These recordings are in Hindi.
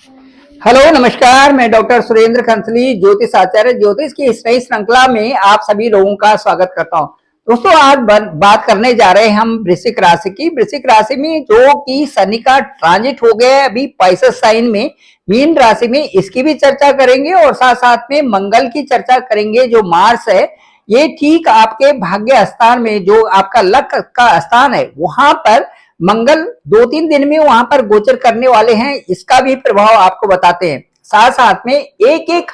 हेलो नमस्कार, मैं डॉक्टर सुरेंद्र खंसली ज्योतिष आचार्य ज्योतिष की इस नई श्रृंखला में आप सभी लोगों का स्वागत करता हूं। दोस्तों, आज बात करने जा रहे हैं हम वृश्चिक राशि की। वृश्चिक राशि में जो कि शनि का ट्रांजिट हो गया है अभी पाइसेस साइन में मीन राशि में, इसकी भी चर्चा करेंगे और साथ साथ में मंगल की चर्चा करेंगे। जो मार्स है ये ठीक आपके भाग्य स्थान में, जो आपका लक का स्थान है, वहां पर मंगल 2-3 दिन में वहां पर गोचर करने वाले हैं। इसका भी प्रभाव आपको बताते हैं। साथ साथ में एक एक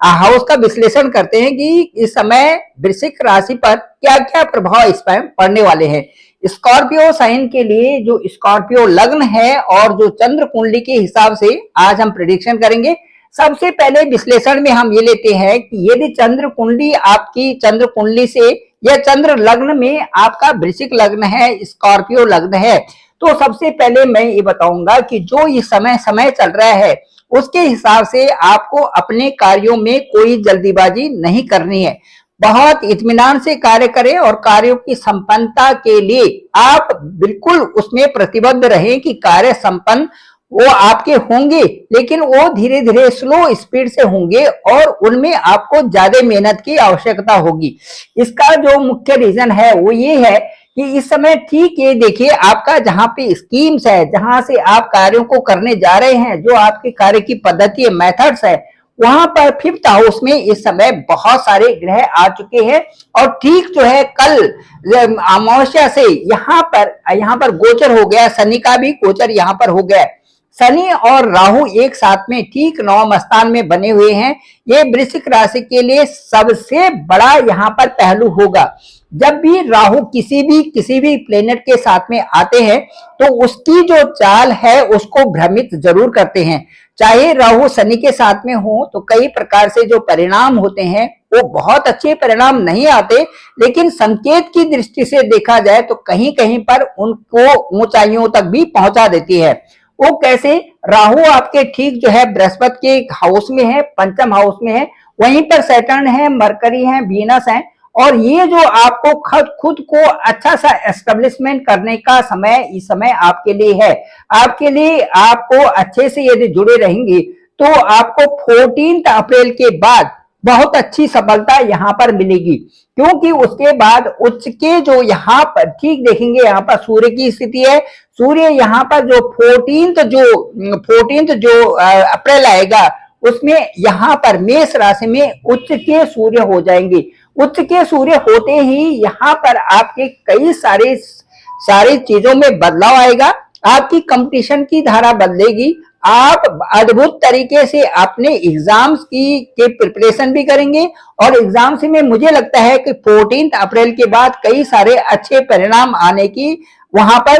हाउस का विश्लेषण करते हैं कि इस समय वृश्चिक राशि पर क्या क्या प्रभाव इस पर पड़ने वाले हैं। स्कॉर्पियो साइन के लिए जो स्कॉर्पियो लग्न है और जो चंद्र कुंडली के हिसाब से आज हम प्रेडिक्शन करेंगे। सबसे पहले विश्लेषण में हम ये लेते हैं कि यदि चंद्र कुंडली आपकी चंद्र कुंडली से या चंद्र लग्न में आपका वृश्चिक लग्न है, स्कॉर्पियो लग्न है, तो सबसे पहले मैं ये बताऊंगा कि जो ये समय चल रहा है उसके हिसाब से आपको अपने कार्यों में कोई जल्दीबाजी नहीं करनी है। बहुत इत्मीनान से कार्य करें और कार्यों की संपन्नता के लिए आप बिल्कुल उसमें प्रतिबद्ध रहें कि कार्य संपन्न वो आपके होंगे, लेकिन वो धीरे धीरे स्लो स्पीड से होंगे और उनमें आपको ज्यादा मेहनत की आवश्यकता होगी। इसका जो मुख्य रीजन है वो ये है कि इस समय ठीक ये देखिए, आपका जहां पे स्कीम्स है, जहां से आप कार्यों को करने जा रहे हैं, जो आपके कार्य की पद्धति है, मेथड्स है, वहां पर 5th हाउस में इस समय बहुत सारे ग्रह आ चुके हैं। और ठीक जो है कल अमावस्या से यहाँ पर गोचर हो गया, शनि का भी गोचर यहाँ पर हो गया। शनि और राहु एक साथ में ठीक 9वें स्थान में बने हुए हैं। ये वृश्चिक राशि के लिए सबसे बड़ा यहाँ पर पहलू होगा। जब भी राहु किसी भी प्लेनेट के साथ में आते हैं तो उसकी जो चाल है उसको भ्रमित जरूर करते हैं। चाहे राहु शनि के साथ में हो तो कई प्रकार से जो परिणाम होते हैं वो बहुत अच्छे परिणाम नहीं आते, लेकिन संकेत की दृष्टि से देखा जाए तो कहीं कहीं पर उनको ऊंचाइयों तक भी पहुंचा देती है। वो कैसे? राहु आपके ठीक जो है बृहस्पति के हाउस में है, 5th हाउस में है, वहीं पर सैटर्न है, मरकरी है, वीनस है। और ये जो आपको खुद को अच्छा सा एस्टेब्लिशमेंट करने का समय इस समय आपके लिए है। आपके लिए आपको अच्छे से यदि जुड़े रहेंगे तो आपको 14 अप्रैल के बाद बहुत अच्छी सफलता यहाँ पर मिलेगी, क्योंकि उसके बाद उच्च के जो यहाँ पर ठीक देखेंगे, यहाँ पर सूर्य की स्थिति है। सूर्य यहाँ पर जो 14th जो अप्रैल आएगा उसमें यहाँ पर मेष राशि में उच्च के सूर्य हो जाएंगे। उच्च के सूर्य होते ही यहाँ पर आपके कई सारी चीजों में बदलाव आएगा। आपकी कंपटीशन की धारा बदलेगी। आप अद्भुत तरीके से अपने एग्जाम्स के प्रिपरेशन भी करेंगे और एग्जाम्स में मुझे लगता है कि 14 अप्रैल के बाद कई सारे अच्छे परिणाम आने की वहां पर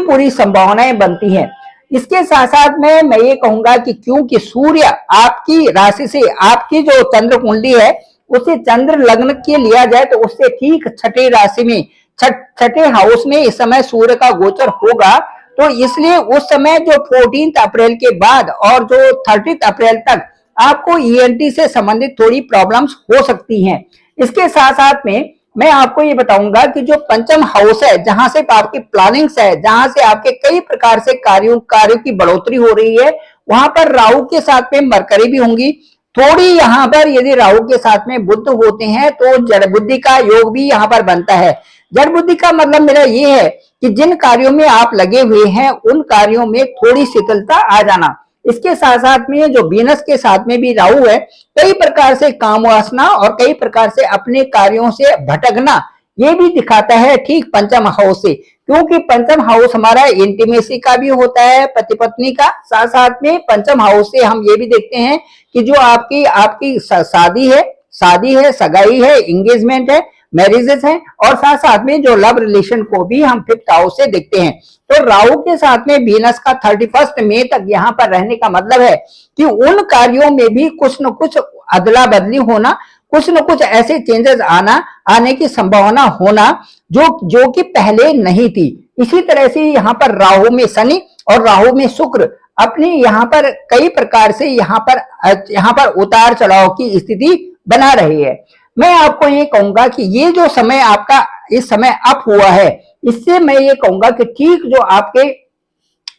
पूरी संभावनाएं बनती हैं। इसके साथ साथ में मैं ये कहूंगा कि क्योंकि सूर्य आपकी राशि से, आपकी जो चंद्र कुंडली है उसे चंद्र लग्न के लिया जाए तो उससे ठीक 6ठे राशि में, 6ठे हाउस में इस समय सूर्य का गोचर होगा। तो इसलिए उस समय जो 14 अप्रैल के बाद और जो 30 अप्रैल तक आपको ईएनटी से संबंधित थोड़ी प्रॉब्लम्स हो सकती हैं। इसके साथ साथ में मैं आपको ये बताऊंगा कि जो 5th हाउस है, जहां से आपकी प्लानिंग्स है, जहां से आपके कई प्रकार से कार्यों की बढ़ोतरी हो रही है, वहां पर राहु के साथ में मरकरी भी होंगी। थोड़ी यहाँ पर यदि राहु के साथ में बुध होते हैं तो जड़ बुद्धि का योग भी यहाँ पर बनता है। जड़ बुद्धि का मतलब मेरा ये है कि जिन कार्यों में आप लगे हुए हैं उन कार्यों में थोड़ी शिथिलता आ जाना। इसके साथ साथ में जो वीनस के साथ में भी राहु है, कई प्रकार से काम वासना और कई प्रकार से अपने कार्यों से भटकना ये भी दिखाता है ठीक 5th हाउस से, क्योंकि 5th हाउस हमारा इंटीमेसी का भी होता है, पति पत्नी का। साथ साथ में 5th हाउस से हम ये भी देखते हैं कि जो आपकी शादी है, सगाई है, एंगेजमेंट है, मैरिजेस हैं, और साथ साथ में जो लव रिलेशन को भी हम 5th हाउस से देखते हैं। तो राहु के साथ में वीनस का 31 मई तक यहाँ पर रहने का मतलब है कि उन कार्यों में भी कुछ न कुछ अदला बदली होना, कुछ न कुछ ऐसे चेंजेस आने की संभावना होना जो कि पहले नहीं थी। इसी तरह से यहाँ पर राहु में शनि और राहु में शुक्र अपनी यहाँ पर कई प्रकार से यहाँ पर उतार चढ़ाव की स्थिति बना रही है। मैं आपको ये कहूंगा कि ये जो समय आपका इस समय अप हुआ है, इससे मैं ये कहूंगा कि ठीक जो आपके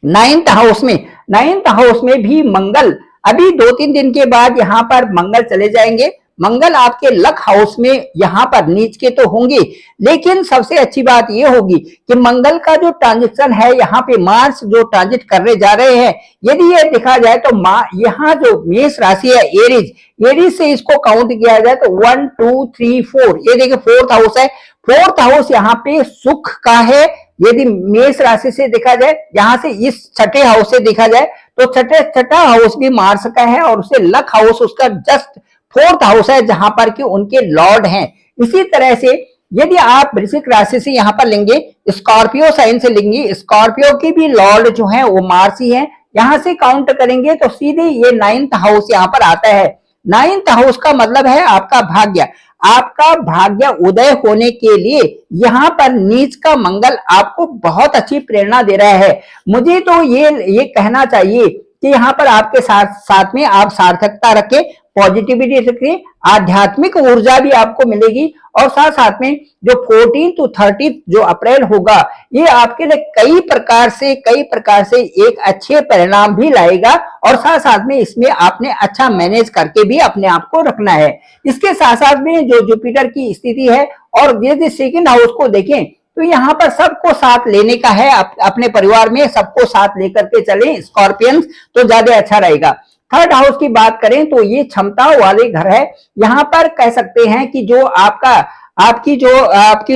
9th हाउस में नाइन्थ हाउस में भी मंगल अभी 2-3 दिन के बाद यहाँ पर मंगल चले जाएंगे। मंगल आपके लक हाउस में यहाँ पर नीच के तो होंगे, लेकिन सबसे अच्छी बात ये होगी कि मंगल का जो ट्रांजिशन है, यहाँ पे मार्स जो ट्रांजिट करने जा रहे हैं, यदि ये देखा जाए तो यहाँ जो मेष राशि है एरीज से इसको काउंट किया जाए तो 1 2 3 4, ये देखिए फोर्थ हाउस है। फोर्थ हाउस यहाँ पे सुख का है। यदि मेष राशि से देखा जाए, यहां से इस छठे हाउस से देखा जाए तो छठा हाउस भी मार्स का है और उसे लक हाउस उसका जस्ट फोर्थ हाउस है, जहां पर कि उनके लॉर्ड हैं। इसी तरह से यदि आप वृश्चिक राशि से यहाँ पर लेंगे, स्कॉर्पियो साइन से लेंगे, स्कॉर्पियो की भी लॉर्ड जो है वो मार्स ही है। यहां से काउंट करेंगे तो सीधे ये 9th हाउस यहाँ पर आता है। 9th हाउस का मतलब है आपका भाग्य। आपका भाग्य उदय होने के लिए यहाँ पर नीच का मंगल आपको बहुत अच्छी प्रेरणा दे रहा है। मुझे तो ये कहना चाहिए कि यहाँ पर आपके साथ में आप सार्थकता रखें, पॉजिटिविटी रखें, आध्यात्मिक ऊर्जा भी आपको मिलेगी और साथ में जो 14 to 30 जो अप्रैल होगा, ये आपके लिए कई प्रकार से एक अच्छे परिणाम भी लाएगा और साथ में इसमें आपने अच्छा मैनेज करके भी अपने आप को रखना है। इसके साथ में जो जुपिटर की स्थिति है और यदि सेकंड हाउस को देखें तो यहाँ पर सबको साथ लेने का है, अपने परिवार में सबको साथ लेकर के चलें स्कॉर्पियंस, तो ज्यादा अच्छा रहेगा। थर्ड हाउस की बात करें तो ये क्षमता वाले घर है। यहाँ पर कह सकते हैं कि जो आपकी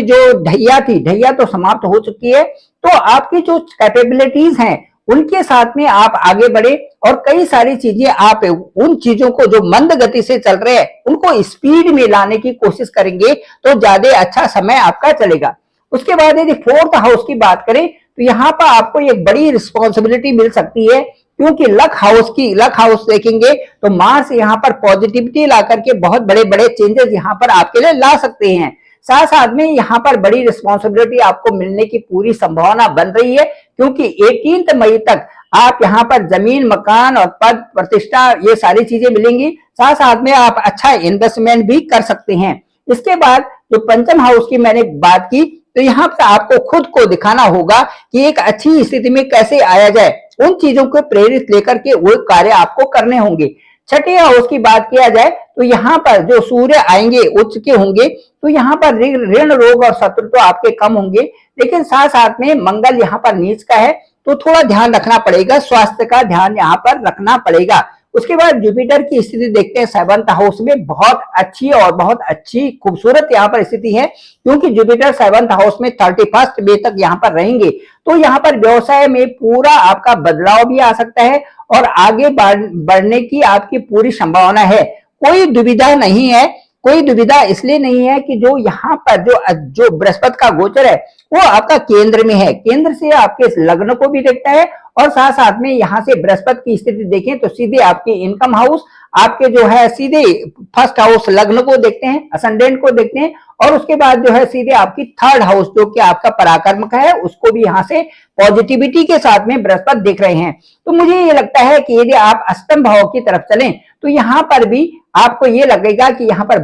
जो ढैया तो समाप्त हो चुकी है, तो आपकी जो कैपेबिलिटीज हैं उनके साथ में आप आगे बढ़े और कई सारी चीजें आप उन चीजों को जो मंद गति से चल रहे हैं उनको स्पीड में लाने की कोशिश करेंगे तो ज्यादा अच्छा समय आपका चलेगा। उसके बाद यदि फोर्थ हाउस की बात करें तो यहाँ पर आपको एक बड़ी रिस्पॉन्सिबिलिटी मिल सकती है, क्योंकि लक हाउस देखेंगे तो मार्स यहाँ पर पॉजिटिविटी ला करके बहुत बड़े बड़े चेंजेस यहाँ पर आपके लिए ला सकते हैं। साथ में यहाँ पर बड़ी रिस्पॉन्सिबिलिटी आपको मिलने की पूरी संभावना बन रही है, क्योंकि 18 मई तक आप यहाँ पर जमीन, मकान और पद प्रतिष्ठा ये सारी चीजें मिलेंगी। साथ में आप अच्छा इन्वेस्टमेंट भी कर सकते हैं। इसके बाद जो पंचम हाउस की मैंने बात की, तो यहाँ पर आपको खुद को दिखाना होगा कि एक अच्छी स्थिति में कैसे आया जाए, उन चीजों को प्रेरित लेकर के वो कार्य आपको करने होंगे। छठे हाउस की बात किया जाए तो यहाँ पर जो सूर्य आएंगे उच्च के होंगे, तो यहाँ पर ऋण, रोग और शत्रु तो आपके कम होंगे, लेकिन साथ में मंगल यहाँ पर नीच का है तो थोड़ा ध्यान रखना पड़ेगा, स्वास्थ्य का ध्यान यहाँ पर रखना पड़ेगा। उसके बाद जुपिटर की स्थिति देखते हैं 7th हाउस में, बहुत अच्छी और बहुत अच्छी खूबसूरत यहाँ पर स्थिति है, क्योंकि जुपिटर 7th हाउस में 31 मई तक यहाँ पर रहेंगे। तो यहाँ पर व्यवसाय में पूरा आपका बदलाव भी आ सकता है और आगे बढ़ने की आपकी पूरी संभावना है। कोई दुविधा नहीं है, कोई दुविधा इसलिए नहीं है कि जो यहाँ पर जो बृहस्पति का गोचर है वो आपका केंद्र में है, केंद्र से आपके लग्न को भी देखता है और साथ में यहाँ से बृहस्पति की स्थिति देखें तो सीधे आपके इनकम हाउस, आपके जो है सीधे फर्स्ट हाउस लग्न को देखते हैं, असेंडेंट को देखते हैं और उसके बाद जो है सीधे आपकी थर्ड हाउस जो कि आपका पराक्रम का है उसको भी यहाँ से पॉजिटिविटी के साथ में बृहस्पति देख रहे हैं। तो मुझे ये लगता है कि यदि आप अष्टम भाव की तरफ चलें तो यहाँ पर भी आपको ये लगेगा कि यहाँ पर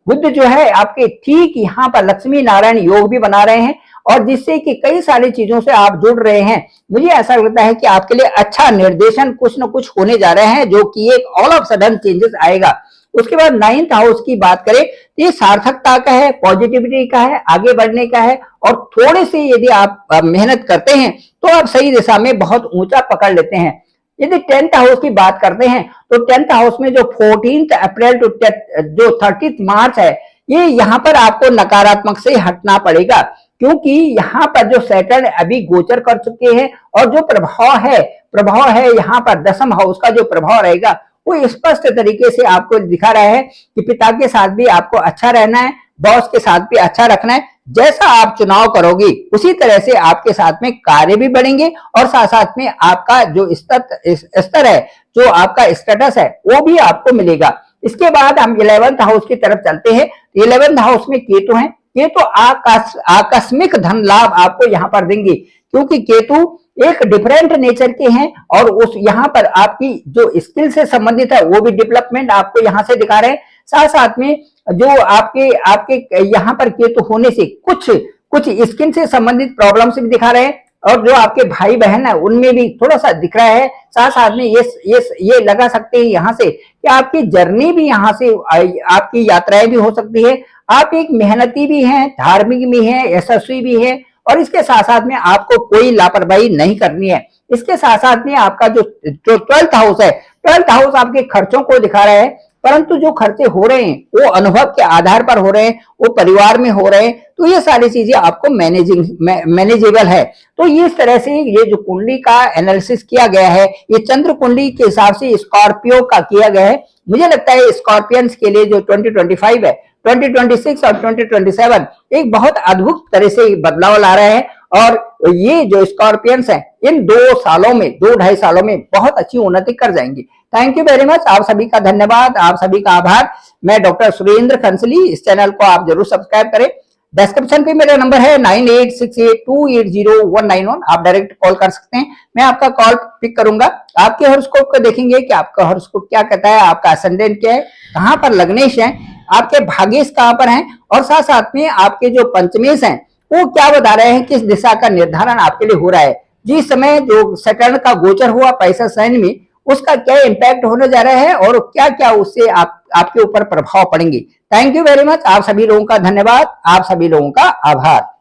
बुद्ध जो है आपके ठीक यहाँ पर लक्ष्मी नारायण योग भी बना रहे हैं और जिससे कि कई सारी चीजों से आप जुड़ रहे हैं। मुझे ऐसा लगता है कि आपके लिए अच्छा निर्देशन कुछ न कुछ होने जा रहे हैं, जो कि एक ऑल ऑफ सडन चेंजेस आएगा। उसके बाद 9th हाउस की बात करें तो ये सार्थकता का है, पॉजिटिविटी का है, आगे बढ़ने का है और थोड़े से यदि आप मेहनत करते हैं तो आप सही दिशा में बहुत ऊंचा पकड़ लेते हैं। यदि 10th हाउस की बात करते हैं तो 10th हाउस में जो 14 अप्रैल टू जो 30 मार्च है, ये यहाँ पर आपको नकारात्मक से हटना पड़ेगा, क्योंकि यहाँ पर जो सैटर्न अभी गोचर कर चुके हैं और जो प्रभाव है यहाँ पर दसम हाउस का जो प्रभाव रहेगा वो स्पष्ट तरीके से आपको दिखा रहा है कि पिता के साथ भी आपको अच्छा रहना है, बॉस के साथ भी अच्छा रखना है। जैसा आप चुनाव करोगे उसी तरह से आपके साथ में कार्य भी बढ़ेंगे और साथ में आपका जो स्तर है, जो आपका स्टेटस है वो भी आपको मिलेगा। इसके बाद हम 11th हाउस की तरफ चलते हैं। 11th हाउस में केतु हैं। केतु आकस्मिक धन लाभ आपको यहाँ पर देंगे, क्योंकि केतु एक डिफरेंट नेचर के हैं और उस यहाँ पर आपकी जो स्किल से संबंधित है वो भी डेवलपमेंट आपको यहाँ से दिखा रहे हैं। साथ में जो आपके यहाँ पर केतु होने से कुछ स्किन से संबंधित प्रॉब्लम्स भी दिखा रहे हैं और जो आपके भाई बहन है उनमें भी थोड़ा सा दिख रहा है। साथ साथ में ये लगा सकते हैं यहाँ से कि आपकी जर्नी भी यहाँ से आपकी यात्राएं भी हो सकती है। आप एक मेहनती भी हैं, धार्मिक भी हैं, यशस्वी भी हैं, और इसके साथ साथ में आपको कोई लापरवाही नहीं करनी है। इसके साथ साथ में आपका जो 12th हाउस है, 12th हाउस आपके खर्चों को दिखा रहा है, परंतु जो खर्चे हो रहे हैं वो अनुभव के आधार पर हो रहे हैं, वो परिवार में हो रहे हैं, तो ये सारी चीजें आपको मैनेजेबल है। तो इस तरह से ये जो कुंडली का एनालिसिस किया गया है, ये चंद्र कुंडली के हिसाब से स्कॉर्पियो का किया गया है। मुझे लगता है स्कॉर्पियंस के लिए जो 2025 है, 2026 और 2027 एक बहुत अद्भुत तरह से बदलाव ला रहे हैं, और ये जो स्कॉर्पियंस हैं इन 2-2.5 सालों में बहुत अच्छी उन्नति कर जाएंगे। थैंक यू वेरी मच, आप सभी का धन्यवाद, आप सभी का आभार। मैं डॉक्टर सुरेंद्र खंसली, इस चैनल को आप जरूर सब्सक्राइब करें। डिस्क्रिप्शन पे मेरा नंबर है 9868280191, आप डायरेक्ट कॉल कर सकते हैं, मैं आपका कॉल पिक करूंगा। आपके हॉरोस्कोप को देखेंगे कि आपका हॉरोस्कोप क्या कहता है, आपका असेंडेंट क्या है, कहां पर लग्नेश है, आपके भाग्येश कहां पर हैं, और साथ साथ में आपके जो पंचमेश हैं वो क्या बता रहे हैं, किस दिशा का निर्धारण आपके लिए हो रहा है। जिस समय जो सैटर्न का गोचर हुआ पैसा साइन में, उसका क्या इम्पैक्ट होने जा रहा है और क्या क्या उससे आपके ऊपर प्रभाव पड़ेंगे। थैंक यू वेरी मच, आप सभी लोगों का धन्यवाद, आप सभी लोगों का आभार।